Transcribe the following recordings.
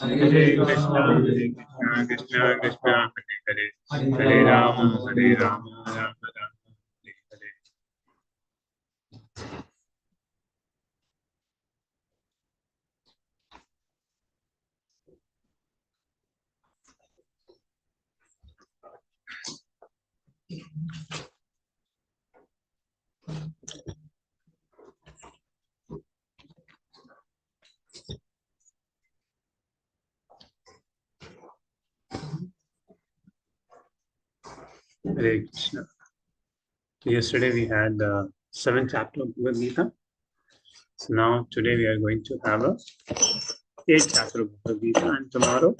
Hare Krishna, Krishna Krishna, Hare Hare, Hare Rama, Rama Rama, Hare Hare. Hare Krishna. Yesterday we had the 7th chapter of Bhagavad Gita. So now today we are going to have a 8th chapter of Bhagavad Gita, and tomorrow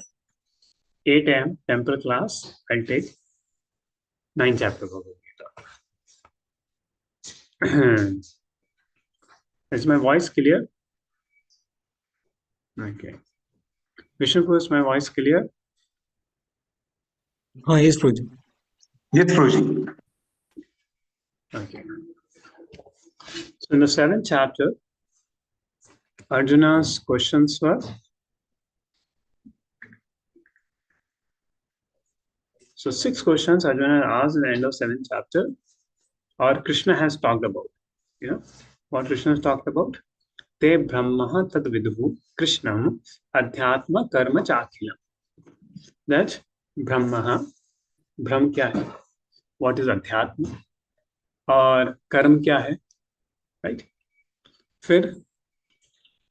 8 a.m. temple class I'll take 9th chapter of Bhagavad Gita. Is my voice clear? Okay. Vishnu, is my voice clear? Yes, Prabhuji. Yes, Prabhuji. Okay. So in the 7th chapter, Arjuna's questions were, so 6 questions Arjuna asked in the end of 7th chapter, or Krishna has talked about. You know what Krishna has talked about? Te brahma tad vidhu Krishnam adhyatma karma chakhilam. That brahma, brahm क्या है? What is adhyatma? और कर्म क्या है? Right? फिर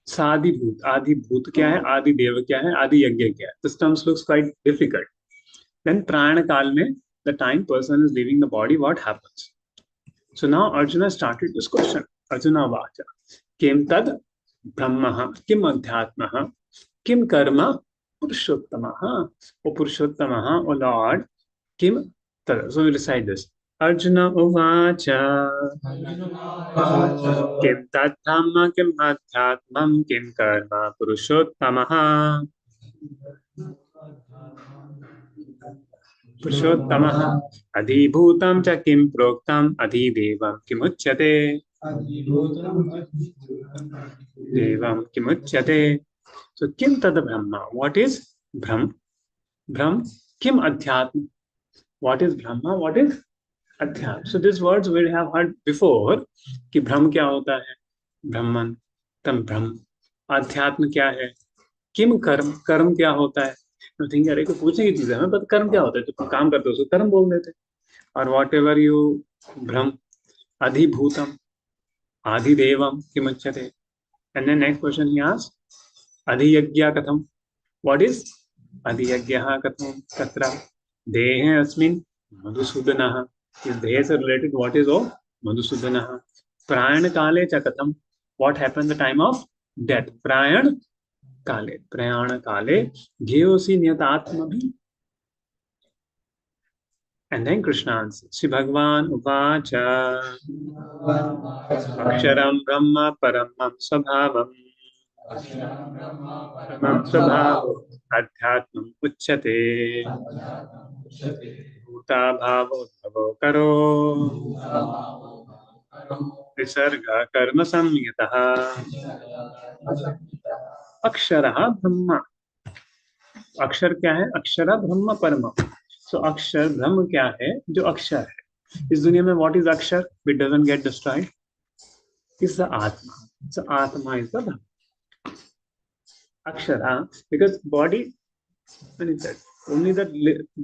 साधिभूत, आधिभूत क्या है? आदि देव क्या है? आदि यज्ञ क्या है? This terms looks quite difficult. Then prana kal mein, the time person is leaving the body, what happens? So now Arjuna started this question. Arjuna vacha. Kim tad brahma, kim adhyatma, kim karma purushottama, O purushottama, O Lord, kim tad. So we recite this. Arjuna uvacha. Kim tad brahma, kim adhyatmam, kim karma purushottama. पुरुषोत्तमः अधिभूतं च किं प्रोक्तम् अधिदेवं किमुच्यते देवं किमुच्यते so किं तद ब्रह्म what is brahm brahm kim adhyatma what is brahma what is adhyatma so these words we have heard before कि ब्रह्म क्या होता है ब्रह्मन तम ब्रह्म अध्यात्म क्या है किम कर्म कर्म क्या होता है थिंक अरे को पूछने की चीज है हमें पता कर्म क्या होता है तो काम करते हो उसको कर्म बोल देते और वॉट एवर यू भ्रम अधिभूतम आधिदेवम किमुच्यते and then next question he asked अधियज्ञ कथम व्हाट इज अधियज्ञः कथम तत्र देहे अस्मिन् मधुसूदनः इस देह से रिलेटेड व्हाट इज ओ मधुसूदनः प्रायण काले च कथम what happens the time of death प्रायण काले प्रयाण काले घेयोसी नियतात्मभि and then Krishna answers Sri Bhagavan uvacha aksharam brahma paramam svabhavam paramam svabhavam adhyatmam uchyate bhuta bhavo bhavo karo visarga karma samyatah अक्षरः ब्रह्म अक्षर क्या है अक्षर ब्रह्म परम सो अक्षर ब्रह्म क्या है जो अक्षर है इस दुनिया में व्हाट इज अक्षर विच doesn't get destroyed is the आत्मा सो आत्मा इज द ब्रह्म अक्षर because body only that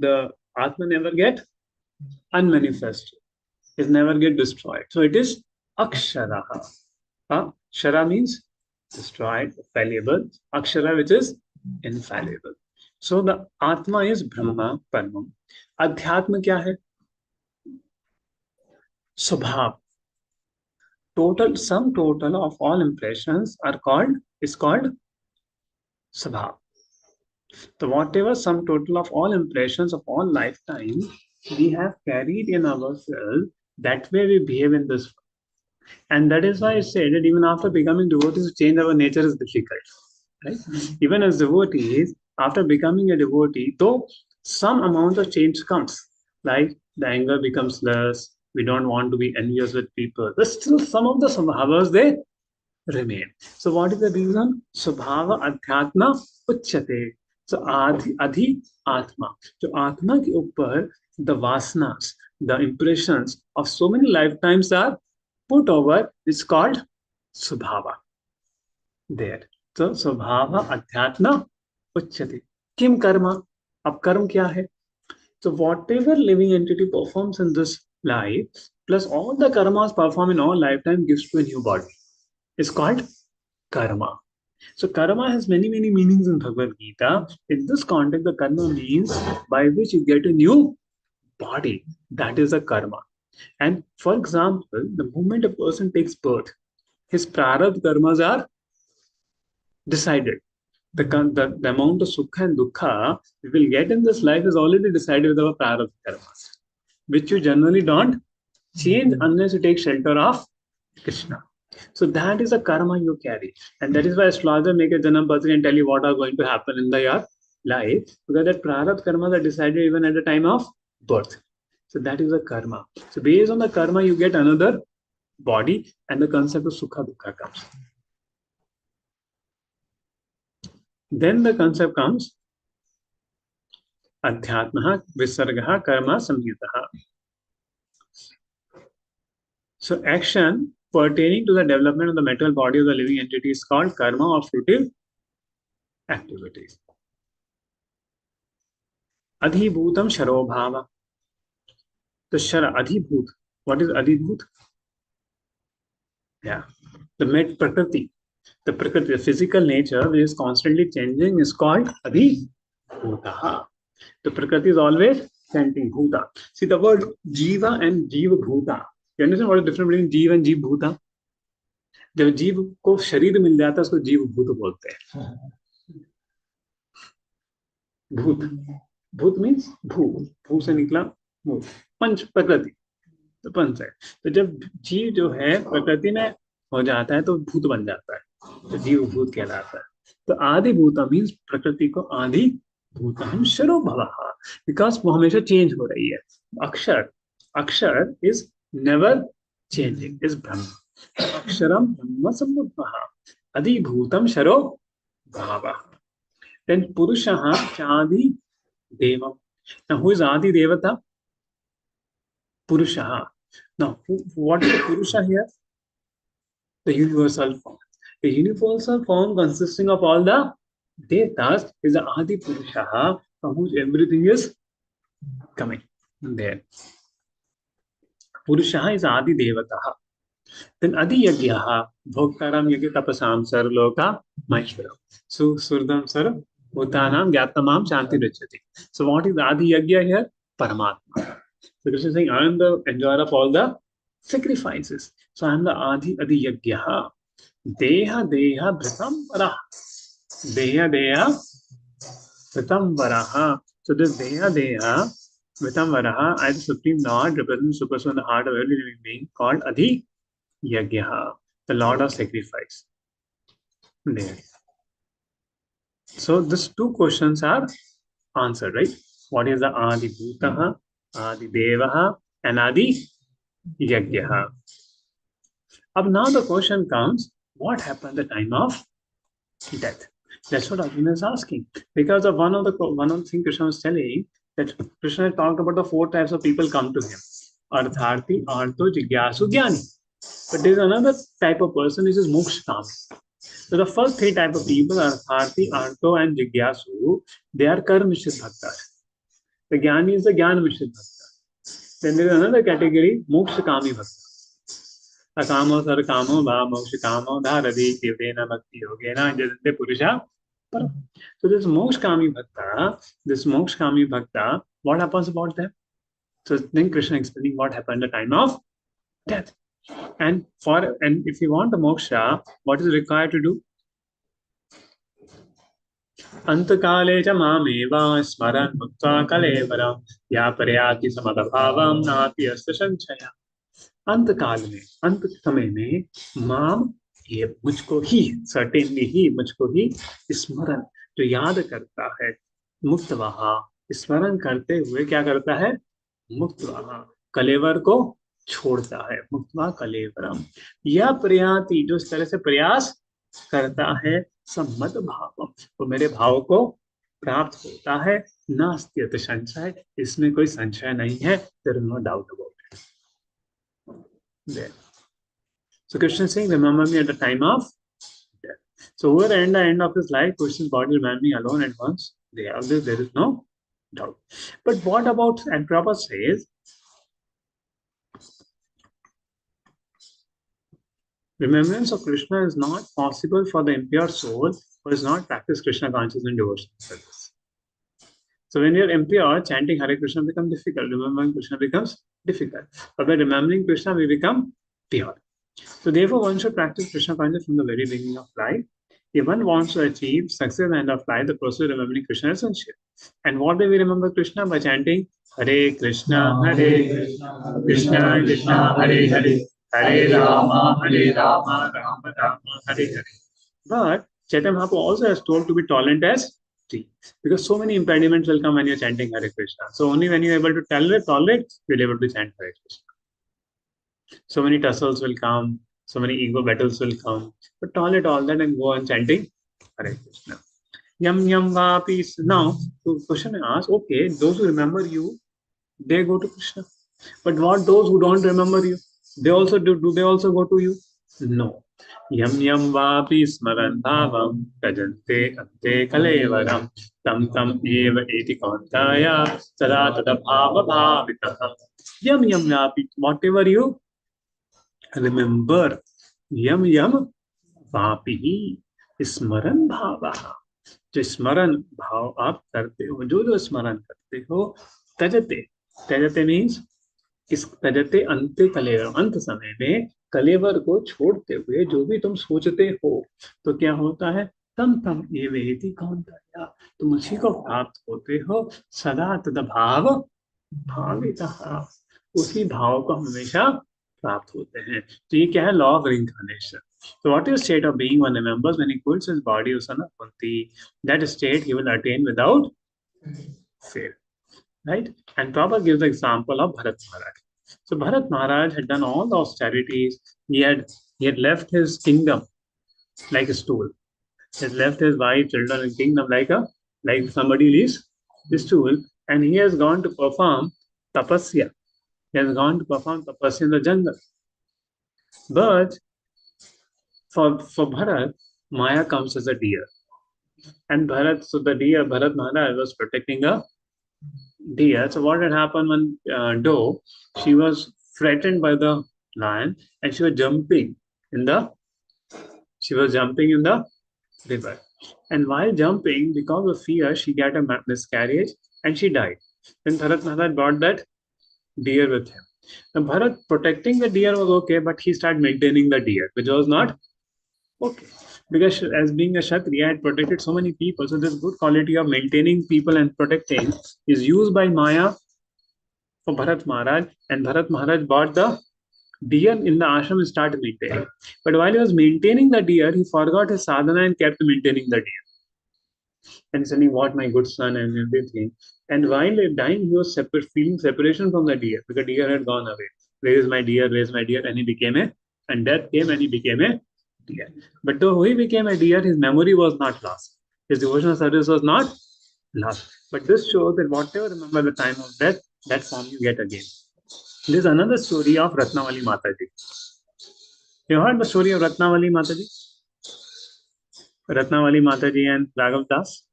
the atma never get unmanifest is never get destroyed so it is akshara shara means destroyed, fallible, akshara which is infallible. So the Atma is Brahma, Paramam. Adhyatma क्या है? स्वभाव. Total, sum total of all impressions is called स्वभाव. So whatever sum total of all impressions of all lifetime we have carried in ourselves, that way we behave in this world. And that is why I said that even after becoming devotees, to change our nature is difficult. Right? Even as devotees, after becoming a devotee, though some amount of change comes, like the anger becomes less, we don't want to be envious with people, but still some of the svabhavas, they remain. So what is the reason? Swabhava adhyatma uchyate. So adhi atma. So atma के ऊपर the vasanas, the impressions of so many lifetimes are put over. It's called swabhava. There. So स्वभाव अध्यात्म उच्यते. किम कर्म? अब कर्म क्या है? So whatever living entity performs in this life, plus all the karmas performed in all lifetime gives to a new body. It's called karma. So karma has many meanings in Bhagavad Gita. In this context, the karma means by which you get a new body. That is a karma. And for example, the moment a person takes birth, his prarabdha karmas are decided. The amount of sukha and dukha we will get in this life is already decided with our prarabdha karmas, which you generally don't change unless you take shelter of Krishna. So that is a karma you carry. And that is why astrologer make a janam patri and tell you what are going to happen in your life, because that prarabdha karmas are decided even at the time of birth. So that is a karma. So based on the karma, you get another body, and the concept of sukha dukha comes. Then the concept comes adhyatma, visarga, karma, samyuta. So action pertaining to the development of the material body of the living entity is called karma or fruitive activities. Adhibhutam sharobhava. The shara, adhibhut. What is adhibhut? Yeah. The prakriti. The prakriti, the physical nature which is constantly changing is called adhibhuta. The prakriti is always changing bhuta. See the word jiva and jiva bhuta. You understand what is the difference between jiva and jiva bhuta? जब जीव को शरीर मिल जाता है उसको जीव भूत बोलते हैं. भूत, भूत मीन्स भू, भू से निकला भूत. पंच प्रकृति, तो पंच है. तो जब जीव जो है प्रकृति में हो जाता है तो भूत बन जाता है, तो जीव भूत कहलाता है. तो आदि भूत मीन्स प्रकृति को आदि भूत हम शरो भवः, बिकॉज वो हमेशा चेंज हो रही है. अक्षर, अक्षर इज नेवर चेंजिंग, इज ब्रह्म. अक्षरम ब्रह्म समुद्भवः, अधिभूतम शरो भावः. Then Purushaha Chadi Devam. Now, who is Adi Devata? Purushaha. Now, what is the Purusha here? The universal form. The universal form consisting of all the Devatas is the Adi Purushaha, from whom everything is coming there. Purushaha is Adi Devata. Then Adi Yagyaha, Bhoktaram Yagya Tapasam Sarloka Maheshwaram. So, Surdam Sar. Bhutanam Gyatamam Shanti Richati. So what is Adi Yagya here? Paramatma. So Krishna is saying, I am the enjoyer of all the sacrifices. So I am the Adi Yagya. Deha Deha Bhritam Varaha. Deha Deha Bhritam Varaha. So this Deha Deha Bhritam Varaha, I, the Supreme Lord, represents the person in the heart of every living being, called Adi Yagya, the Lord of sacrifice. There. So these two questions are answered, right? What is the Adi Bhutaha, Adi Devaha, and Adi Yagyaha? Up now the question comes, what happened at the time of death? That's what Arjuna is asking. Because of one of the things Krishna was telling, that Krishna talked about the 4 types of people come to him. Artharti, Arto, Jigyasu, Jnani. But there is another type of person which is Mokshakami. So the first 3 types of people are Artharti, Arto, and Jigyasu. They are Karma Mishrit Bhaktas. The Jnani is the Jnana Mishrit Bhakta. Then there is another category, Mokshakami Bhakta. Akamo Sarakamo Va Mokshakamo Dharadi Tivena Bhakti Yogena Jadante Purusha. So this Mokshakami Bhakta, what happens about them? So then Krishna explaining what happened at the time of death. And if you want the moksha, what is required to do? Antakale cha mameva smaran mukta kalevaram ya parayati samadabhavam nati asya sanchaya. अंतकाल में, अंत समय में, माम, ये मुझको ही, certainly ही, मुझको ही स्मरण, जो याद करता है, मुक्तवाहा, स्मरण करते हुए क्या करता है? मुक्तवाहा, कलेवर को छोड़ता है, मुक्त्वा कलेवरम, यह प्रयाति, जो इस तरह से प्रयास करता है, सम्मत भाव, वो मेरे भाव को प्राप्त होता है, नास्त्यत संशय, इसमें कोई संशय नहीं है, there is no doubt about it. So Krishna is saying, remember me at the time of death. So over at the end of his life, Krishna's body remained me alone, and once they have this, there is no doubt. But what about, and Prabhupada says, remembrance of Krishna is not possible for the impure soul who has not practiced Krishna consciousness and devotion service. So when you're impure, chanting Hare Krishna becomes difficult, remembering Krishna becomes difficult. But by remembering Krishna, we become pure. So therefore, one should practice Krishna consciousness from the very beginning of life. If one wants to achieve success at the end of life, the process of remembering Krishna is essential. And what do we remember Krishna? By chanting Hare Krishna, Krishna Krishna, Hare Hare, Hare Rama, Rama Rama, Hare Hare. But Chaitanya Mahaprabhu also has told to be tolerant as tree, because so many impediments will come when you're chanting Hare Krishna. So only when you're able to tolerate, you'll be able to chant Hare Krishna. So many tussles will come, so many ego battles will come, but tolerate all that and go on chanting Hare Krishna. Yam yam vapi. Now, the question asks, okay, those who remember you, they go to Krishna. But what those who don't remember you, they also do they also go to you? No. Yam yam vapi smaran bhavam tajante ante kalevaram tam tam eva eti kauntaya sada tada bhava bhavitah. Yam yam vapi, whatever you remember, yam yam vapi स्मरण भाव, जो स्मरण भाव आप करते हो, जो स्मरण करते हो, तजते, तजते मीन्स इस तजते अंत कलेवर, अंत समय में कलेवर को छोड़ते हुए जो भी तुम सोचते हो, तो क्या होता है, तम तम ये वेति कौन था, तुम उसी को प्राप्त होते हो, सदा तद भाव भावितः, उसी भाव को हमेशा प्राप्त होते हैं. तो ये क्या है, law of reincarnation. So what is state of being one remembers when he quits his body of son of Kunti? That state he will attain without fail, right? And Prabhupada gives the example of Bharat Maharaj. So Bharat Maharaj had done all the austerities. He had left his kingdom like a stool. He had left his wife, children, and kingdom like somebody leaves the stool, and he has gone to perform tapasya. He has gone to perform tapasya in the jungle. But for Bharat, Maya comes as a deer. And Bharat, so the deer, Bharat Maharaj was protecting a deer. So what had happened when doe, she was frightened by the lion and she was jumping in the river. And while jumping, because of fear, she got a miscarriage and she died. Then Bharat Maharaj brought that deer with him. Now Bharat protecting the deer was okay, but he started maintaining the deer, which was not okay. Because as being a Kshatriya, had protected so many people. So this good quality of maintaining people and protecting is used by Maya for Bharat Maharaj. And Bharat Maharaj bought the deer in the ashram and started maintaining. But while he was maintaining the deer, he forgot his sadhana and kept maintaining the deer. And saying, "What my good son," and everything. And while dying, he was feeling separation from the deer because deer had gone away. Where is my deer? Where is my deer? And he became and death came and he became a deer. But though he became a deer, his memory was not lost. His devotional service was not lost. But this shows that whatever remember the time of death, that form you get again. There is another story of Ratnavali Mataji. You heard the story of Ratnavali Mataji? Ratnavali Mataji and Raghav Das?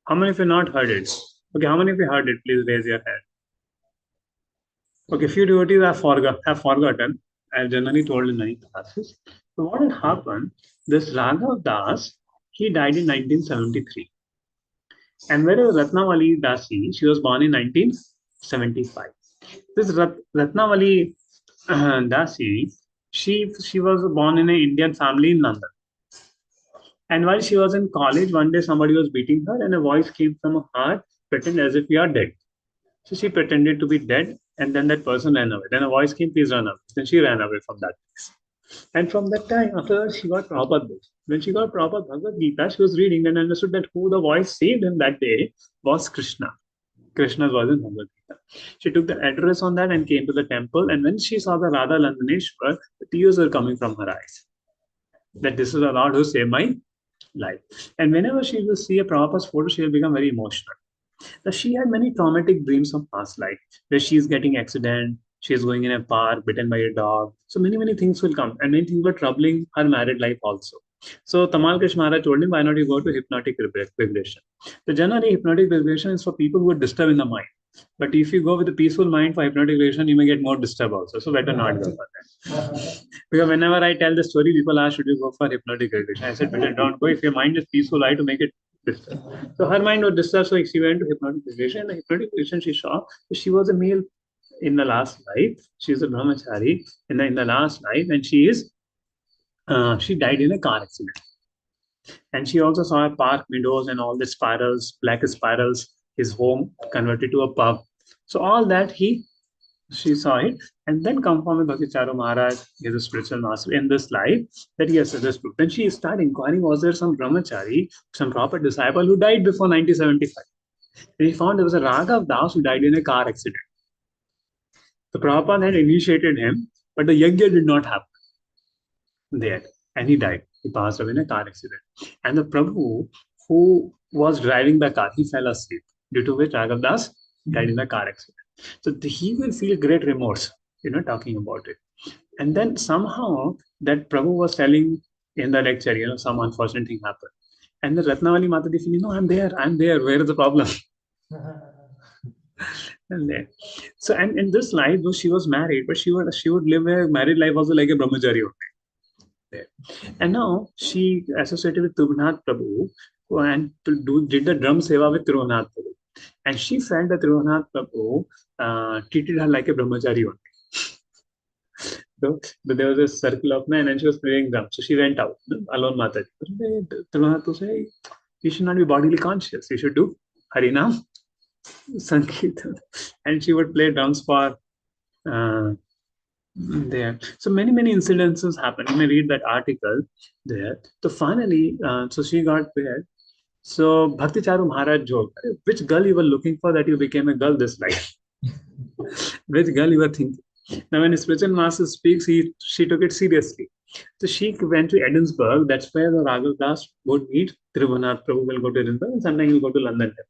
How many of you not heard it? Okay, how many of you heard it? Please raise your hand. Okay, few devotees have forgotten. I have generally told in many classes. So what had happened, this Raghav Das, he died in 1973. And whereas Ratnavali Dasi, she was born in 1975. This Ratnavali Dasi, she was born in an Indian family in London. And while she was in college, one day somebody was beating her and a voice came from her heart, pretend as if you are dead. So she pretended to be dead and then that person ran away. Then a voice came, please run away. Then she ran away from that place. And from that time, after she got Prabhupada books. When she got Prabhupada Bhagavad Gita, she was reading and understood that who the voice saved him that day was Krishna. Krishna's was in Bhagavad Gita. She took the address on that and came to the temple. And when she saw the Radha Landaneshwar, the tears were coming from her eyes. That this is the Lord who saved my life. And whenever she will see a Prabhupada's photo, she will become very emotional. Now, she had many traumatic dreams of past life, where she is getting accident, she is going in a park, bitten by a dog. So many things will come, and many things were troubling her married life also. So Tamal Krish Maharaj told him, why not you go to hypnotic regression? So generally, hypnotic regression is for people who are disturbed in the mind. But if you go with a peaceful mind for hypnotic regression, you may get more disturbed also. So better not go for that. Because whenever I tell the story, people ask, should you go for hypnotic regression? I said, better don't go. If your mind is peaceful, I to make it disturbed. So her mind was disturbed, so she went to hypnotic regression. And the hypnotic regression she saw, she was a male in the last life. She is a brahmachari in the last life, and she died in a car accident. And she also saw a park windows and all the spirals, black spirals, his home converted to a pub. So all that she saw it, and then confirmed with Bhakti Charu Maharaj, he is a spiritual master in this life, that yes, this proof. Then she started inquiring, was there some brahmachari, some proper disciple who died before 1975? And he found there was a Raghav Das who died in a car accident. The Prabhupada had initiated him, but the yajna did not happen there, and he died. He passed away in a car accident. And the Prabhu who was driving the car, he fell asleep, due to which Raghav Das died in a car accident. So he will feel great remorse, talking about it. And then somehow that Prabhu was telling in the lecture, some unfortunate thing happened. And the Ratnavali Mataji said, I'm there. Where is the problem? And there. So, and in this life, though she was married, but she would live a married life also like a brahmachari only. There. And now she associated with Tribhunath Prabhu and did the drum seva with Tribhunath Prabhu. And she felt that Tribhunath Prabhu treated her like a brahmachari only. So there was a circle of men and she was playing drum. So she went out alone, Mataji. Tribhunath Prabhu said, you should not be bodily conscious. You should do Harinam, Sankirtan. And she would play drums for there. So many incidences happened. You may read that article there. So finally, so she got there. So Bhakti Charu Maharaj joked, which girl you were looking for that you became a girl this life? Which girl you were thinking? Now when spiritual master speaks, she took it seriously. So she went to Edinburgh. That's where the Raghav Das would meet. Tribhunath Prabhu will go to Edinburgh and sometimes he'll go to London temple.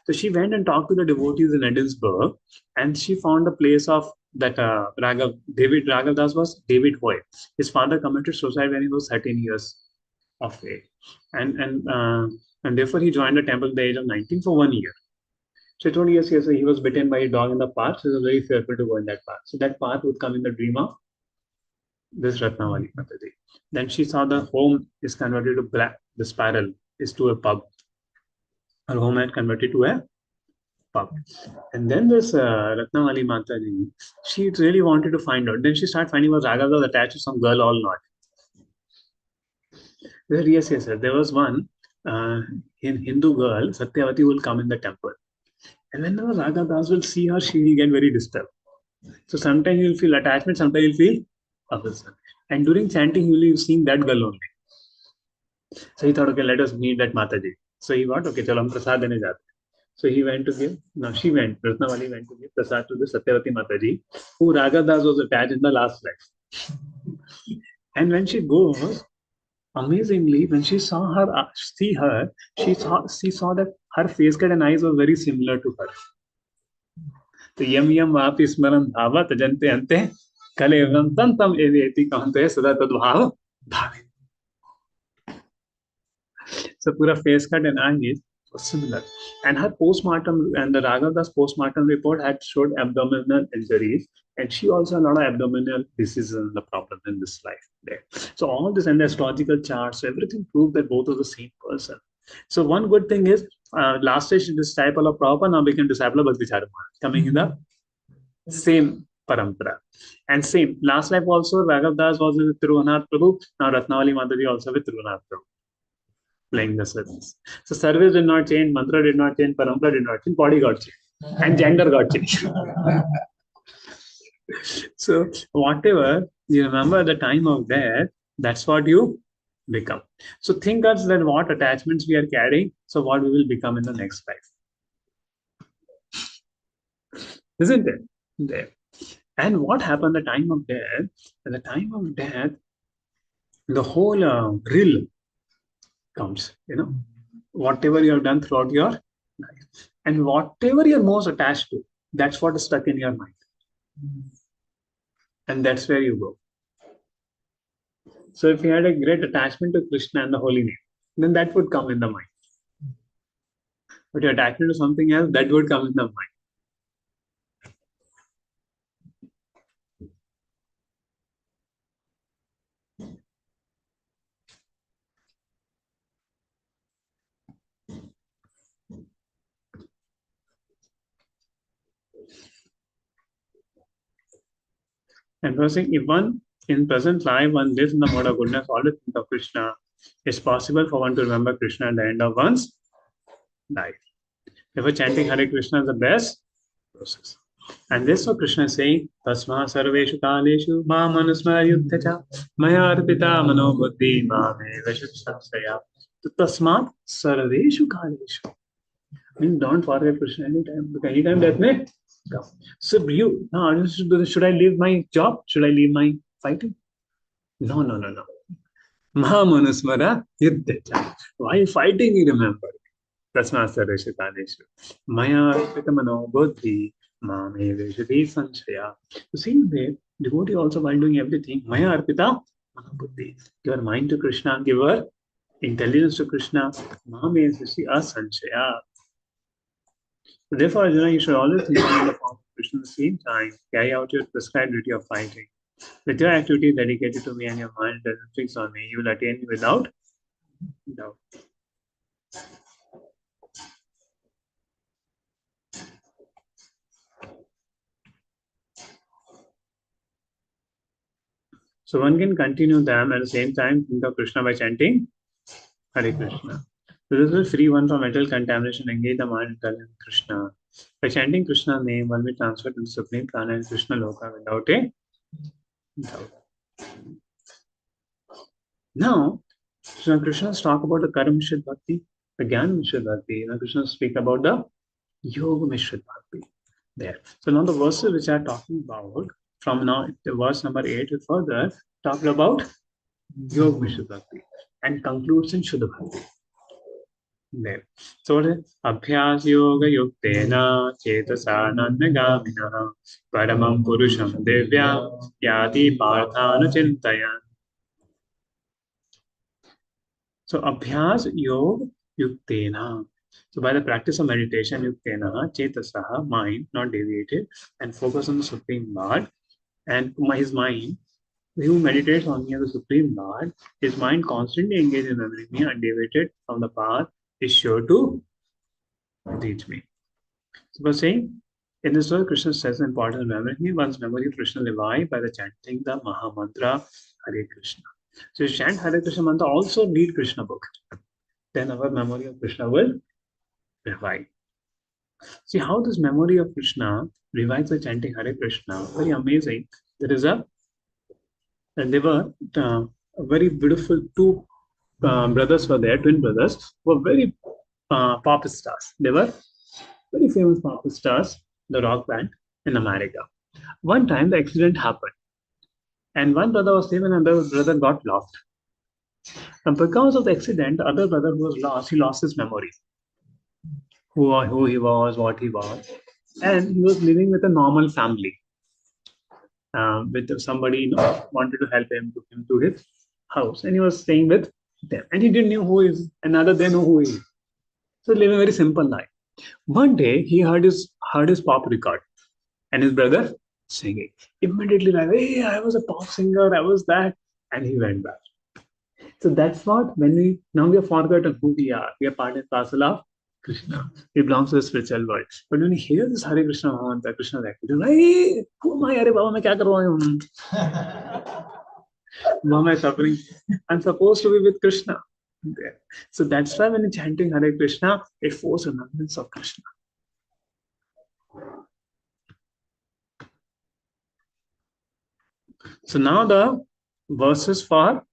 So she went and talked to the devotees in Edinburgh, and she found a place of that Raghav Das was David Hoy. His father committed suicide when he was 13 years of age, and therefore he joined the temple at the age of 19 for 1 year. So 20 years ago, he was bitten by a dog in the park, so he was very fearful to go in that park. So that path would come in the dream of this Ratnavali Mataji. Then she saw the home is converted to black, the spiral is to a pub. Her home had converted to a pub. And then this Ratnavali Mataji, she really wanted to find out. Then she started finding was Raghav was attached to some girl or not. Yes. There was one Hindu girl, Satyavati, will come in the temple. And whenever Raghav Das will see her, she will get very disturbed. So sometimes you will feel attachment, sometimes you will feel opposite. And during chanting, you will be seeing that girl only. So he thought, okay, let us meet that Mataji. So he thought, okay, chalo, hum prasad dene jate. So he went to give, Ratnavali went to give prasad to the Satyavati Mataji, who Raghav Das was attached in the last life. And when she goes, amazingly, when she saw her, she saw that her face cut and eyes were very similar to her. So yam vapi smaran dhava tajante ante kale tam eveti kahante sada tadbhav bhavi. So pura face cut and eyes was similar. And her postmortem and the Raghav Das postmortem report had showed abdominal injuries, and she also had a lot of abdominal diseases and the problem in this life there. So all this and the astrological charts, everything proved that both are the same person. So one good thing is, last stage disciple of Prabhupada now became disciple of Bhakti Charu Maharaj, coming in the same parampara. And same, last life also, Raghav Das was with Tribhunath Prabhu, now Ratnavali Mataji also with Tribhunath Prabhu, playing the service. So service did not change, mantra did not change, parampara did not change, body got changed, and gender got changed. So whatever you remember at the time of death, that's what you become. So think us that what attachments we are carrying, so what we will become in the next life. isn't it? There. And what happened at the time of death? At the time of death, the whole rill comes, whatever you have done throughout your life. And whatever you're most attached to, that's what is stuck in your mind. And that's where you go. So if you had a great attachment to Krishna and the holy name, then that would come in the mind. But your attachment to something else, that would come in the mind. And first thing, if one in present life one lives in the mode of goodness, always think of Krishna, it's possible for one to remember Krishna at the end of one's life. Therefore, chanting Hare Krishna is the best process. And this is what Krishna is saying, Tasma sarveshu kaleshu ma manusmara yuddhacha maya arpita mano buddhi ma me vashusasaya. Tasmat sarveshu kaleshu. I mean, don't forget Krishna anytime, because anytime death may come. So you, now, should I leave my job? Should I leave my fighting? No. Mahamanusmara yuddhacha. While fighting, you remember. Tasma sarveshu kaleshu maya arpita mano buddhi. The same way, devotee also while doing everything, Maya Arpita Buddhi. Give our mind to Krishna, give our intelligence to Krishna. Sanchaya. Therefore, Arjuna, you should always think in the form of Krishna at the same time, carry out your prescribed duty of fighting. With your activity dedicated to me and your mind doesn't fix on me, you will attain me without doubt. So one can continue them at the same time think of Krishna by chanting Hare Krishna. So this will free one from mental contamination, engage the mind in Krishna. By chanting Krishna's name, one will transfer to the Supreme Prana and Krishna Loka without a doubt. Now, Krishna's talk about the Karam Mishra Bhakti, the Gyan Mishra Bhakti. Krishna speak about the Yoga Mishra Bhakti. There. So now the verses which I am talking about, from now the verse number 8 to further, talk about Yoga Mishra Bhakti and concludes in Shuddha Bhakti. There. So Abhyas Yoga Yuktena Chetasa Nandagamina Paramam Purusham Devya Yati Parthanu Chintayan. So Abhyas Yoga Yuktena. So by the practice of meditation, Yuktena Chetasaha, mind, not deviated, and focus on the Supreme Lord, and his mind, who meditates on me as the Supreme Lord, his mind constantly engaged in memory me and deviated from the path is sure to reach me. So by saying, in this verse, Krishna says the importance of memory. One's memory of Krishna revive by the chanting the Maha Mantra Hare Krishna. So you chant Hare Krishna mantra, also read Krishna book. Then our memory of Krishna will revive. See how this memory of Krishna revives by chanting Hare Krishna. Very amazing. There were very beautiful two brothers were there, twin brothers, who were very pop stars. They were very famous pop stars, the rock band in America. One time the accident happened, and one brother was saved and another brother got lost. And because of the accident, the other brother who was lost, he lost his memory. Who he was, what he was. And he was living with a normal family. With somebody wanted to help him, took him to his house, and he was staying with them. And he didn't know who is, another they know who he is. So living a very simple life. One day he heard his pop record, and his brother singing. Immediately like, hey, I was a pop singer, I was that, and he went back. So that's what when we have forgotten who we are. We are part and parcel of Krishna. We belong to the spiritual world. But when you hear this Hare Krishna mantra, Krishna is actually like, hey, who am I? Arey Baba, मैं क्या कर रहा हूँ? Why am I suffering? I'm supposed to be with Krishna. There. So that's why when you're chanting Hare Krishna, it forces remembrance of Krishna. So now the verses for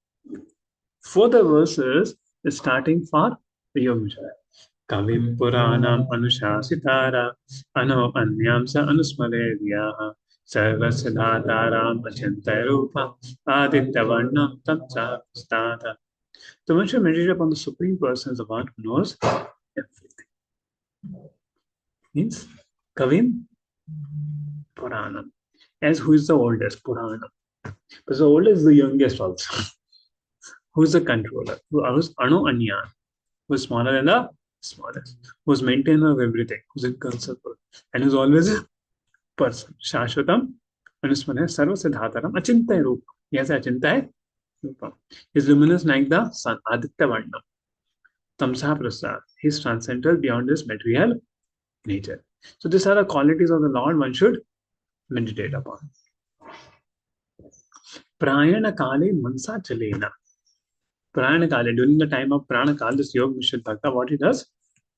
the verses is starting for the Yoga Mishra. Kavim Puranam Anushasitara Ano Anyam Sa Anusmare Vyaha Sarvasiddhataram Achintaya Rupa Aditya Varnam Tamsa Stata. So once you meditate upon the Supreme Person as the one who knows everything. Means Kavim Puranam. As who is the oldest? Puranam. Because the oldest is the youngest also. Who is the controller? Who is Anu Anyan? Who is smaller than the smallest? Who is maintainer of everything? Who is inconceivable? And who is always a person. Shashvatam. Anusmane Sarva Siddhataram Achintaya Rupa. Yes, Achintaya Rupa. He is luminous like the sun. Aditya Varnam. Tamsa Prasad. He is transcendental beyond this material nature. So these are the qualities of the Lord one should meditate upon. Prayana Kale Mansa Chalena. Prana Kala, during the time of Prana Kala, this Yoga Mishra Bhakta, what he does?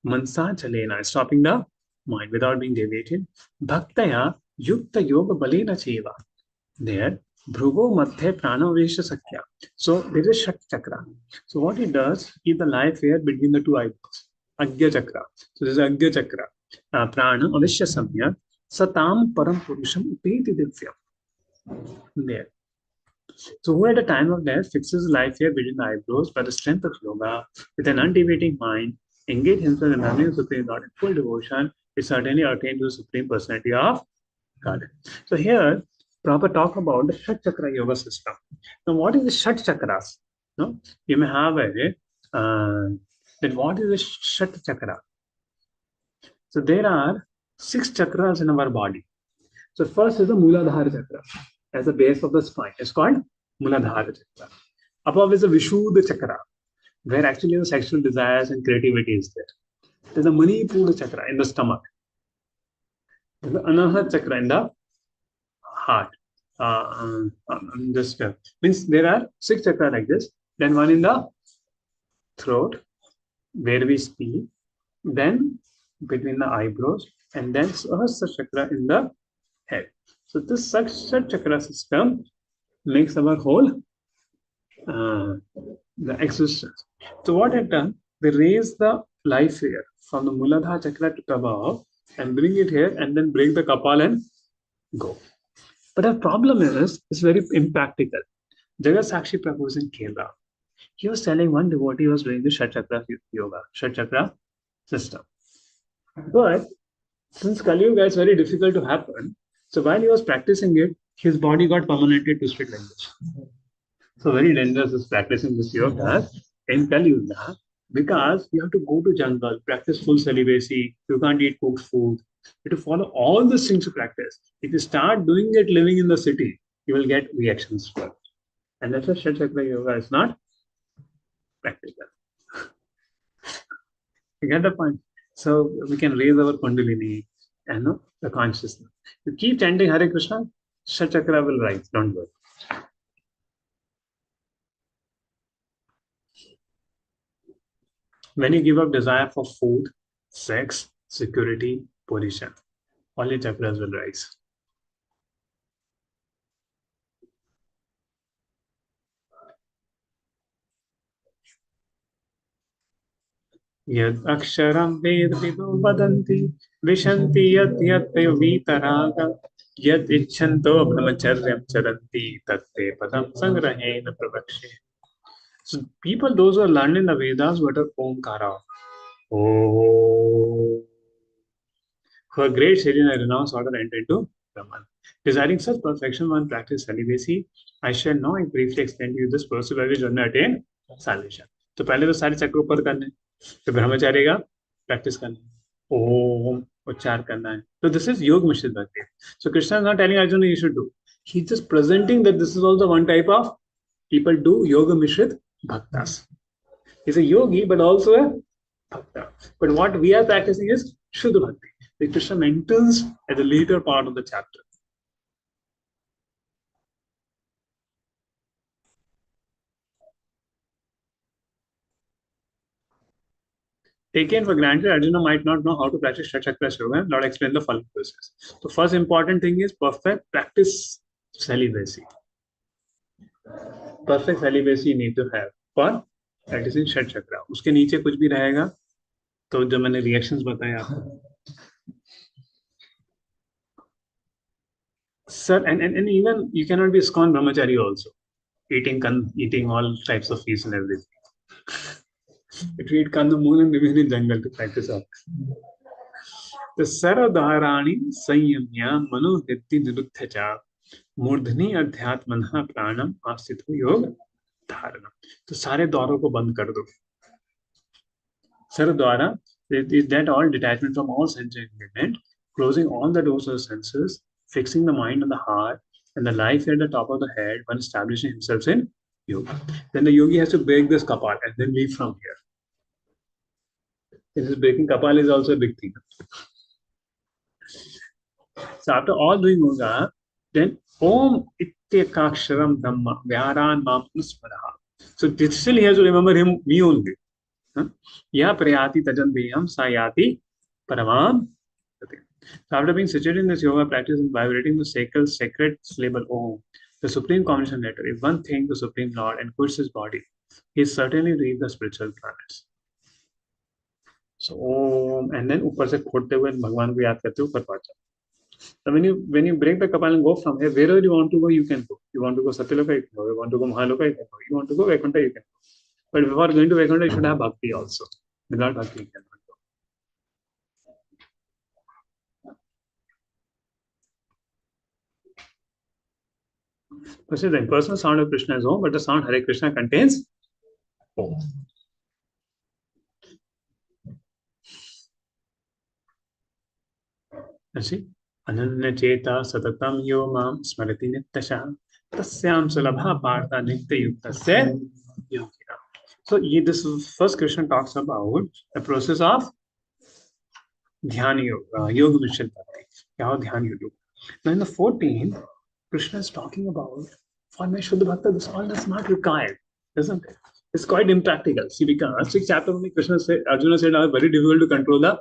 Mansa Chalena, stopping the mind without being deviated. Bhaktaya Yukta Yoga Balena Cheva. There, Bhruvo Mathe Prana Vesha Sakya. So there is Shat Chakra. So what he does, keep the life here between the two eyebrows. Agya Chakra. So this is Agya Chakra. Prana Avishya Samya. Satam Param Purusham Upeti Divyam. There. So who at the time of death fixes life here between the eyebrows by the strength of yoga, with an undeviating mind, engage himself in memory of Supreme Lord in full devotion, is certainly attained to the Supreme Personality of God. So here, proper talk about the Shat Chakra Yoga system. Now, what is the Shat Chakras? No, you may have then what is the Shat Chakra? So there are 6 chakras in our body. So first is the Mooladhara Chakra, as the base of the spine. It's called Mooladhara Chakra. Above is the Vishuddha Chakra, where actually the sexual desires and creativity is there. There's the Manipura Chakra in the stomach. There's the Anahata Chakra in the heart. Means there are 6 chakras like this. Then one in the throat, where we speak. Then between the eyebrows, and then Sahasra Chakra in the head. So this Sat Chakra system makes our whole the existence. So what I've done, they raise the life here from the Muladhara Chakra to Prabhav and bring it here and then break the Kapal and go. But the problem is, it's very impractical. Jagat Sakshi Prabhu was in Kerala. He was telling one devotee was doing the Shat Chakra yoga, Shat Chakra system. But since Kali Yuga is very difficult to happen, so while he was practicing it, his body got permanently twisted like this. So very dangerous is practicing this yoga in Kali Yuga because you have to go to jungle, practice full celibacy, you can't eat cooked food. You have to follow all these things to practice. If you start doing it living in the city, you will get reactions for it. And that's why Shat Chakra Yoga is not practical. You get the point? So we can raise our Kundalini and the consciousness. You keep chanting Hare Krishna, Shat Chakra will rise. Don't worry. When you give up desire for food, sex, security, position, all your chakras will rise. Yad aksharam ved vido vadanti, vishanti yad yad vitaraga, yad icchanto brahmacharyam charanti, tatte padam sangrahena pravakshe. So people, those who are learned in the Vedas, what are Omkara. Oh. Who are great sage and renounce order enter into Brahman. Desiring such perfection, one practice celibacy. I shall now briefly explain to you this process by which one attain salvation. तो पहले तो सारे चक्र ऊपर करने, तो ब्रह्मचार्य का practice करना, ओम उच्चार करना है. So this is Yoga Mishra Bhakti. So Krishna is not telling Arjuna you should do. He's just presenting that this is also one type of people do Yoga Mishra Bhaktas. He's a yogi, but also a bhakta. But what we are practicing is Shuddha Bhakti. The Krishna mentions at the later part of the chapter. Taken for granted, Arjuna might not know how to practice Shat Chakra Yoga. Lord explain the following process. So first important thing is perfect practice celibacy. Perfect celibacy you need to have for practicing Shat Chakra. उसके नीचे कुछ भी रहेगा तो जो मैंने reactions बताए आपको, sir, and even you cannot be ISKCON brahmachari also, eating all types of fish and everything. If you eat kandamool and live in the jungle to practice all. The saradharani sanyamya manohritti niruddhacha मूर्धनि अध्यात्मनः प्राणम आस्थितो योग धारणम. तो सारे द्वारों को बंद कर दो. Sir द्वारा is that all detachment from all sense engagement, closing all the doors of the senses, fixing the mind on the heart and the life at the top of the head, when establishing himself in yoga. Then the yogi has to break this kapal and then leave from here. This is breaking kapal is also a big thing. So after all doing yoga, then Om Ityakaksharam Dhamma Vyaran Mam Nusmaraha. So still he has to remember him, me only. Ya prayati tajandeyam sayati paramam. So after being situated in this yoga practice and vibrating the sacred syllable Om, the supreme combination letter, if one thinks the Supreme Lord and quits his body, he certainly reaches the spiritual planets. So Om, and then ऊपर से खोटते हुए भगवान को याद करते हुए ऊपर पहुंच जाओ. So when you break the kapal and go from here, wherever you want to go, you can go. You want to go Satyaloka, you can go. You want to go Mahaloka, you can go. You want to go Vaikuntha, you can go. But before going to Vaikuntha, you should have bhakti also. Without bhakti, you cannot go. So see, the impersonal sound of Krishna is Om, but the sound Hare Krishna contains Om. See, Ananya Cheta Satatam Yo Mam Smarati Nittasha Tasyam Sulabha Partha Nitya Yuktasya Yogina. So this first Krishna talks about the process of Dhyana Yoga, Yoga Mission Bhakti. How Dhyana you do. Now in the 14th, Krishna is talking about for my Shuddha Bhakta, this all is not required, isn't it? It's quite impractical. See, because 6th chapter only Krishna said, Arjuna said, it's very difficult to control the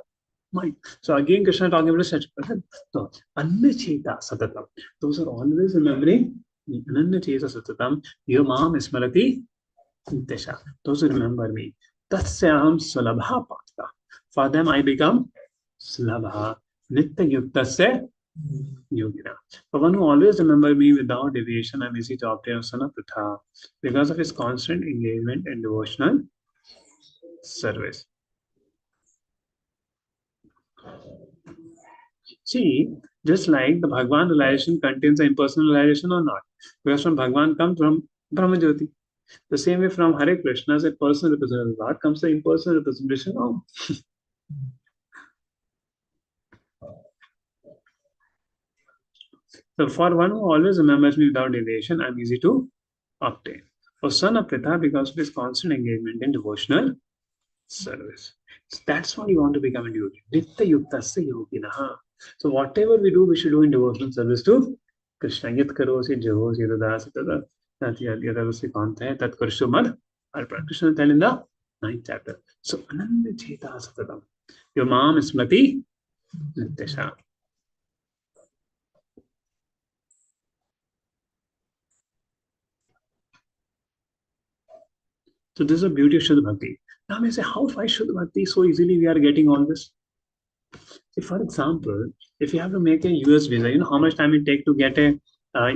mind. So again, Krishna talking about such person. So, Ananya Cheta Satatam. Those are always remembering Ananya Cheta Satatam. Your mom is Smarati Nitesha. Those who remember me. Tasyam Sulabha Pakta. For them, I become Sulabha Nitya Yuktasya Yogina. For one who always remember me without deviation, I'm easy to obtain Sanapratha because of his constant engagement in devotional service. See, just like the Bhagwan realization contains the impersonal realization or not, because from Bhagwan comes from Brahmajyoti. The same way from Hare Krishna as a personal representation of God comes the impersonal representation of. So for one who always remembers me without deviation, I'm easy to obtain. For son of Pritha, because of his constant engagement in devotional service. So that's what you want to become a yogi. Nitya yuktasya yoginaha. So whatever we do, we should do in devotional service to Krishna. Yat karosi javosi yadadasi tada. That yadadasi kanta hai tat karshu mad arpan. Krishna tell in the 9th chapter. So ananda cheta satatam. Your mom is smriti nityasha. So this is the beauty of Shuddha Bhakti. Now may say, how why Shuddha Bhakti so easily we are getting all this? See, for example, if you have to make a US visa, you know how much time it take to get a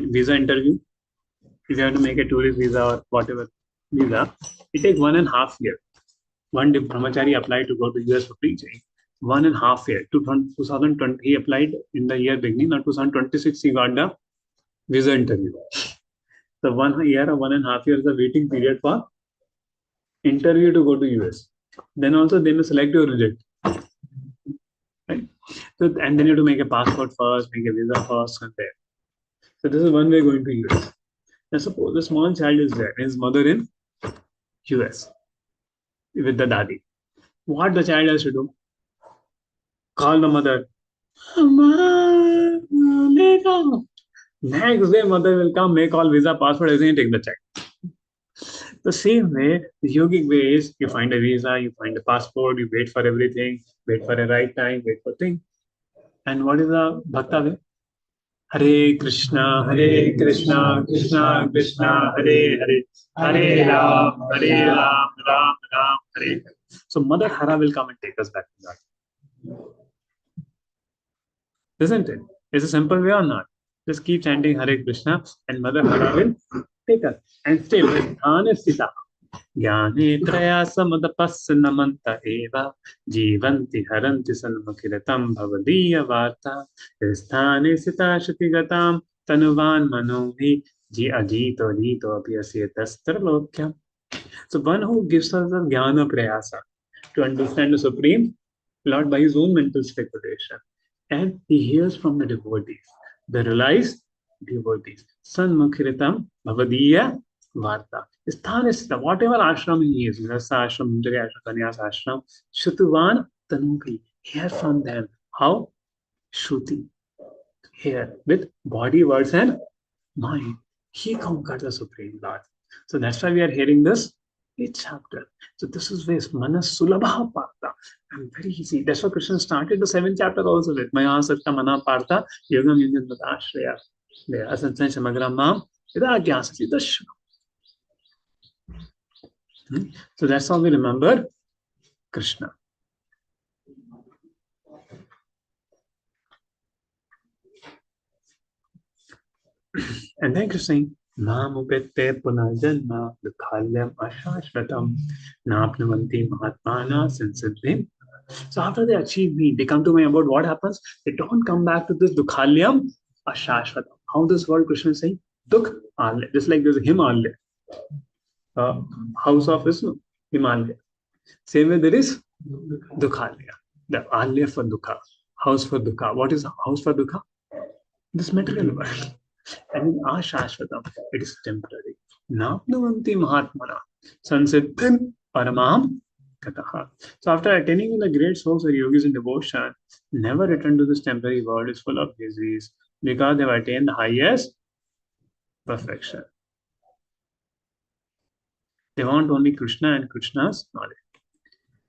visa interview? If you have to make a tourist visa or whatever visa, it takes 1.5 years. One brahmachari applied to go to US for preaching. 1.5 years. 2020, he applied in the year beginning. Now 2026, he got the visa interview. So 1 year or 1.5 years the waiting period for interview to go to US. Then also they may select you or reject. Right? So, and then you have to make a passport first, make a visa first, and there. So this is one way going to US. Now suppose the small child is there, his mother in US with the daddy. What the child has to do? Call the mother. Next day, mother will come, make all visa, passport, everything, and take the child. The same way, the yogic way is you find a visa, you find a passport, you wait for everything, wait for a right time, wait for thing. And what is the bhakta way? Hare Krishna, Krishna Krishna, Hare Hare, Hare Ram, Ram Ram, Hare. So Mother Hara will come and take us back to that. Isn't it? It's a simple way or not? Just keep chanting Hare Krishna and Mother Hara will take us. And stay with Dhana Sita. Jnane trayasamudapassa namanta eva jivanti haranti sanmukhilatam bhavadiya varta sthane sita shatigatam tanuvan manohi ji ajito jito apyasya tastarlokyam. So one who gives us the jnana prayasa to understand the Supreme Lord by his own mental speculation. And he hears from the devotees, the realized devotees. Sanmukhiritam bhavadiya varta. Sthanisthita, whatever ashram he is, Rasa ashram, Manjari ashram, Kanyas ashram, Shrutuvan tanupi. Hear from them. How? Shruti. Here, with body, words, and mind. He conquered the Supreme Lord. So that's why we are hearing this each chapter. So this is where Manas Sulabha Partha. And very easy. That's why Krishna started the 7th chapter also with Maya Satta Mana Partha Yogam Yunjan Ashraya. There, Asansan Samagram Mam, Vidagyasati Dashna. So that's how we remember Krishna. And then Krishna saying, Namupette Punajanma, Dukhalyam Ashashvatam, Napnavanti Mahatmana Sensiddhim. So after they achieve me, they come to me about what happens. They don't come back to this Dukhalyam Ashashvatam. How this word Krishna is saying? Dukh Alya. Just like there's a Himalaya. House of Vishnu, Himalaya. Same way there is Dukhalaya. The Alya for Dukha. House for Dukha. What is a house for Dukha? This material world. And in Ashashvatam, it is temporary. Napnavanti Mahatmana Sansiddhim Paramam Kataha. So after attaining the great souls or yogis in devotion, never return to this temporary world is full of disease because they have attained the highest perfection. They want only Krishna and Krishna's knowledge.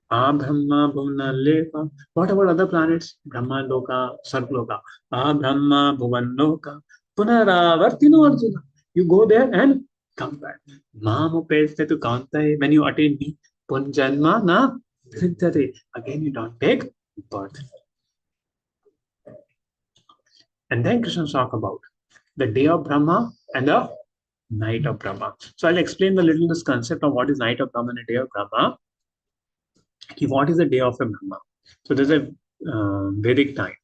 Brahma Bhuvana Leka. What about other planets? Brahma Loka, Sarvloka. Brahma Bhuvan Loka. Punaravartino Arjuna. You go there and come back. Mamupeste to Kantai. When you attain me, Punjanma na Siddhate. Again, you don't take birth. And then Krishna talk about the day of Brahma and the night of Brahma. So I'll explain a little this concept of what is night of Brahma and the day of Brahma. What is the day of a Brahma? So there's a Vedic time.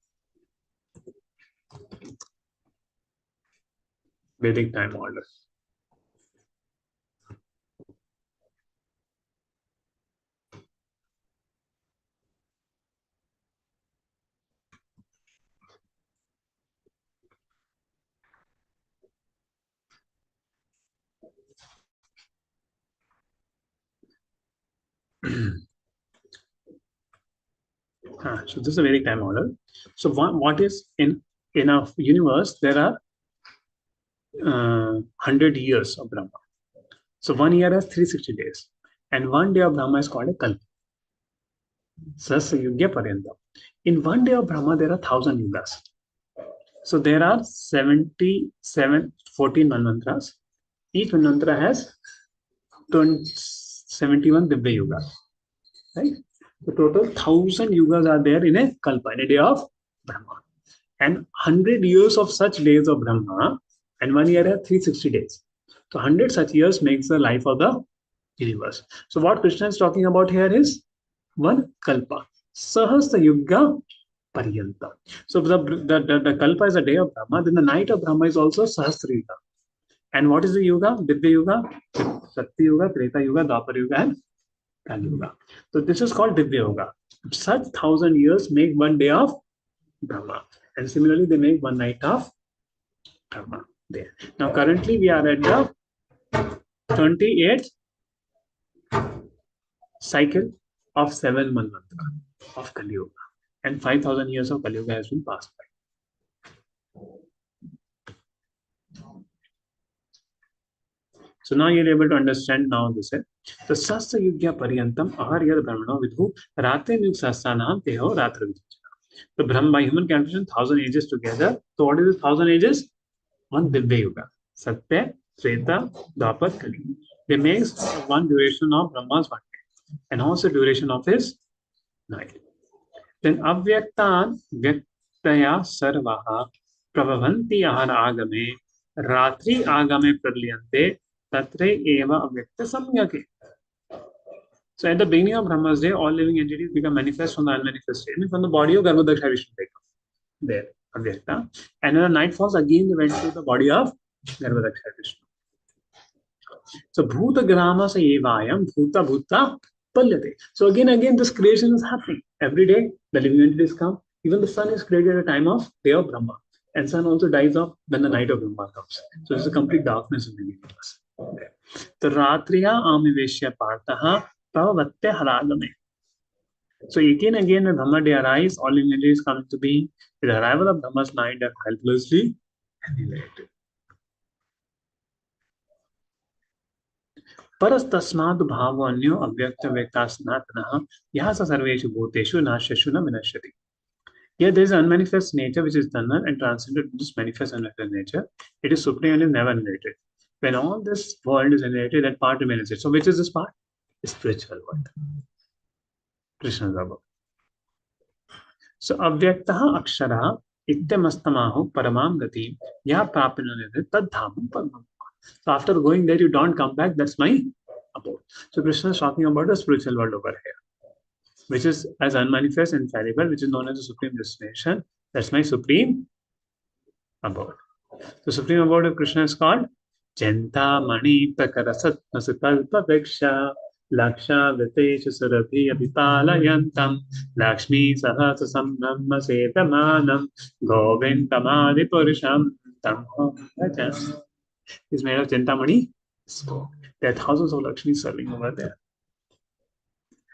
Vedic time order. So this is a Vedic time order. So what is in our universe? There are 100 years of Brahma. So 1 year has 360 days, and 1 day of Brahma is called a Kalpa. Sasya Yugya Paryantam. In 1 day of Brahma, there are 1000 yugas. So there are 14 Manvantras. Each Manvantra has 71 Divya Yugas. Right? The total 1000 yugas are there in a Kalpa, in a day of Brahma. And 100 years of such days of Brahma, and 1 year has 360 days. So 100 such years makes the life of the universe. So what Krishna is talking about here is one Kalpa. Sahasra Yuga Paryanta. So the Kalpa is a day of Brahma, then the night of Brahma is also Sahasra Yuga. And what is the Yuga? Divya Yuga, Satya Yuga, Treta Yuga, Dwapar Yuga, and Kali Yuga. So this is called Divya Yuga. Such 1000 years make 1 day of Brahma. And similarly, they make 1 night of Brahma there. Now currently we are at the 28th cycle of 7 Manvantara of Kali Yuga. And 5000 years of Kali Yuga has been passed by. So now you're able to understand now this. So Sasya Yugya Paryantam Aharyad Brahmano Vidhu Rate Yug Sasanam Teho Ratra Vidhachana. The Brahma by human calculation 1000 ages together. So what is this 1000 ages? One Divya Yuga. Satya, Treta, Dwapar, Kali. They make 1 duration of Brahma's 1 day. and also duration of his night. Then avyaktan vyaktaya sarvaha prabhavanti ahara agame ratri agame pralyante tatre eva avyakta samyake. So at the beginning of Brahma's day, all living entities become manifest from the unmanifest state. From the body of Garbhodaksha Vishnu they come there, Avyakta. And when the night falls, again they went to the body of Garbhodaksha Vishnu. So Bhuta Grama sa evayam Bhuta Bhuta Palyate. So again, this creation is happening. Every day, the living entities come. Even the sun is created at a time of day of Brahma. And sun also dies off when the night of Brahma comes. So it's a complete darkness in the universe. So Ratriya Amiveshya Parthaha Pravatte Haragame. So again, when Brahma day arrives, all living entities come to be. With the arrival of Brahma's night, they are helplessly annihilated. परस्तस्माद् भावन्यो अव्यक्त व्यक्तास्नातनः यः स सर्वेषु भूतेषु नाश्यषु न विनश्यति. Here there is an unmanifest nature which is done and transcended to this manifest and unmanifest nature. It is supreme and is never annihilated. When all this world is annihilated, that part remains. So which is this part? The spiritual world. Krishna's above. So avyaktaha akshara ityamastamahu paramam gati ya prapinanete tadhamam paramam. So after going there, you don't come back. That's my abode. So Krishna is talking about the spiritual world over here, which is as unmanifest and infallible, which is known as the supreme destination. That's my supreme abode. The supreme abode of Krishna is called Janta Mani Prakarasat Nasikalpa Veksha Laksha Vitesha Surabhi Abhipalayantam Lakshmi Sahasa Samnamma Setamanam Govindamadi Purusham Tamho Vajan. Is made of Chintamani. There are thousands of Lakshmi serving over there.